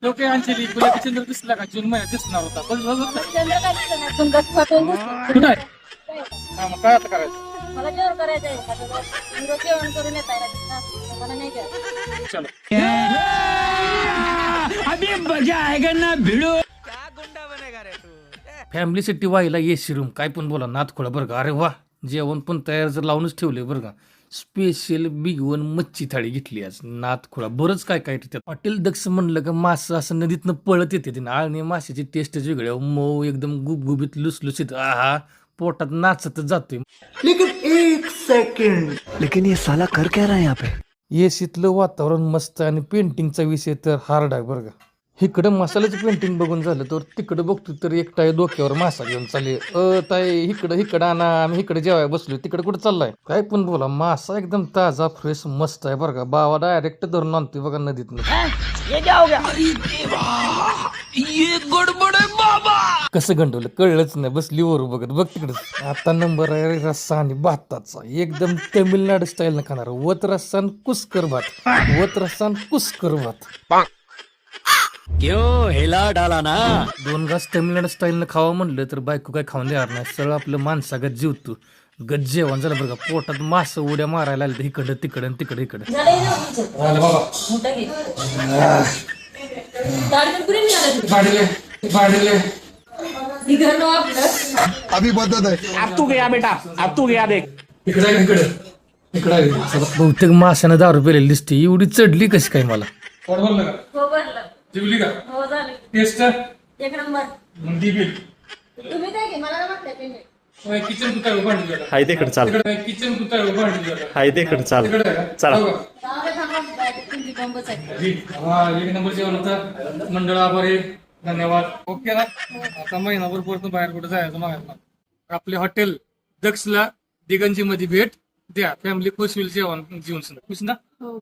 लोक अंजली गुलाबी चंद्र दिसला का जून महिन्यात दिसणार होता बस बस चंद्र काय दिसत नाही, तुमचं फाटून दिसतं. कुठं आहे काय? हा, मग काय आता करायचं मला जेवण करायचंय. आता तुम्ही रोज जेवण करून येताय ना तिथनं. मला नाही द्या. चलो फॅमिली सिटी व्हायला एसी रूम काय पण बोला नाथखोळा बरं का. अरे वा जेवण पण तयार जर लावूनच ठेवले बरं का. स्पेशल बिग वन मच्छी थाळी घेतली आज नाथखोळा. बरंच काय काय त्यात. हॉटेल दक्ष म्हणलं का मासं असं नदीतनं पळत येते. आळणी माशाची टेस्टच वेगळी आहे. मऊ एकदम गुबगुबीत लुसलुसीत. आहा पोटात नाचत जातोय. लेकिन एक सेकंड, लेकिन ये साला कर क्या रहा है यहाँ पे? एसीतलं वातावरण मस्त आणि पेंटिंगचा विषय तर हार्ड आहे बरं का. इकडं मसाल्याचं पेंटिंग बघून झालं तर तिकडं बघतो तर एकटा डोक्यावर मासा घेऊन चालले. ताई इकडं आणा. आम्ही इकडे जेवाय बसलो. तिकडे कुठं चाललाय काय पण बोला. मासा एकदम ताजा फ्रेश मस्त आहे बरं का. बाबा डायरेक्ट धरून आणतोय बघा नदीतनं. कसं गंडवलं कळलंच नाही. बसली वर बघत बघ तिकडच. आता नंबर आहे रस्सा आणि भाताचा. एकदम तमिळनाडू स्टाईल न खाणार. वत रस्सा आणि कुस्कर भात. वत रस्सा आणि कुस्कर भात. क्यों हिला डाला ना. 2 घास तमिळनाडू स्टाईलनं खावं म्हणलं तर बायको काय खाऊन देणार नाही. सरळ आपलं माणसागत जेवतो. गज जेवण झालं बरं का. पोटात मास उड्या मारायला आले इकडं तिकडं तिकडं इकडं. झालंय ना तुमचं? मोठं घे. ताडपण कुणी निघालं तुझं? निघालं ना आपलं. अभी बदत है. अब तू गया बेटा, अब तू गया देख. बहुतेक माशानं दारू पेलेली दिसते. एवढी चढली कशी काय मला. पोट भरलं का हो भरलं. जेवली का हो झालं. टेस्ट एक नंबर. मग दी बिल तुम्ही काय घे, मला नाही म्हटलंय पेमेंट. किचन तू काय भांडी गेला हाय तिकडे चाल, तिकडे किचन तू काय भांडी गेला हाय तिकडे चाल. तिकडे आहे का? चला. हो का? थांबा तुमची बंबच आहे. हा एक नंबर जेवण होतं. मंडळ आभारी धन्यवाद. ओके ना आता महिनाभर परत बाहेर कुठे जायचं मागायला. आपले हॉटेल दक्षला दिगंजी मध्ये भेट द्या. फॅमिली खुश होईल जेवण जेवण खुश ना. हो